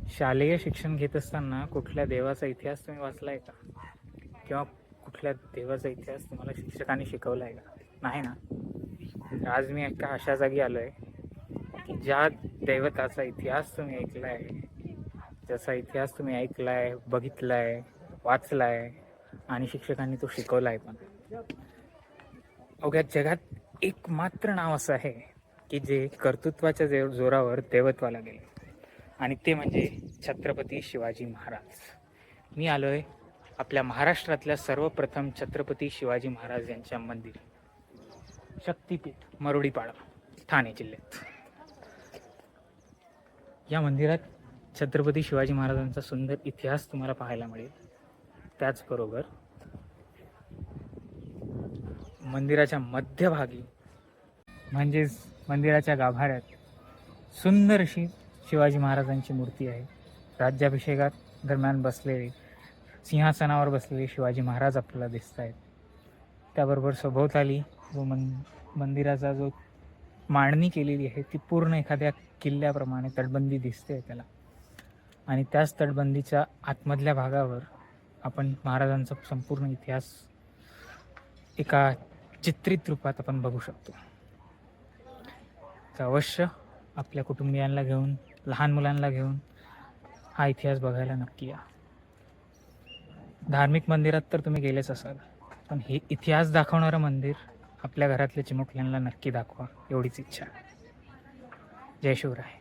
शालेय शिक्षण घेत असताना कुठल्या देवाचा इतिहास तुम्ही वाचलाय का? किंवा कुठल्या देवाचा इतिहास तुम्हाला शिक्षकांनी शिकवलाय का? नाही ना. तर आज मी एका अशा जागी आलोय की ज्या दैवताचा इतिहास तुम्ही ऐकलाय, ज्याचा इतिहास तुम्ही ऐकलाय, बघितलाय, वाचलाय आणि शिक्षकांनी तो शिकवलाय पण. अवघ्या जगात एक मात्र नाव असं आहे की जे कर्तृत्वाच्या जोरावर दैवत्वाला गेले, आणि ते म्हणजे छत्रपती शिवाजी महाराज. मी आलोय आपल्या महाराष्ट्रातल्या सर्वप्रथम छत्रपती शिवाजी महाराज यांच्या मंदिर, शक्तिपीठ, मरोडीपाडा, ठाणे जिल्ह्यात. या मंदिरात छत्रपती शिवाजी महाराजांचा सुंदर इतिहास तुम्हाला पाहायला मिळेल. त्याचबरोबर मंदिराच्या मध्यभागी म्हणजेच मंदिराच्या गाभाऱ्यात सुंदर अशी शिवाजी महाराजांची मूर्ती आहे. राज्याभिषेकात दरम्यान बसलेले, सिंहासनावर बसलेले शिवाजी महाराज आपल्याला दिसत आहेत. त्याबरोबर सभोवताली जो मंदिराचा जो मांडणी केलेली आहे ती पूर्ण एखाद्या किल्ल्याप्रमाणे तटबंदी दिसते त्याला. आणि त्याच तटबंदीच्या आतमधल्या भागावर आपण महाराजांचा संपूर्ण इतिहास एका चित्रित रूपात आपण बघू शकतो. तर अवश्य आपल्या कुटुंबियांना घेऊन, लहान मुलांना घेऊन हा इतिहास बघायला नक्की या. धार्मिक मंदिरात तर तुम्ही गेलेच असाल, पण हे इतिहास दाखवणारं मंदिर आपल्या घरातल्या चिमुकल्यांना नक्की दाखवा, एवढीच इच्छा. जय शिवराय.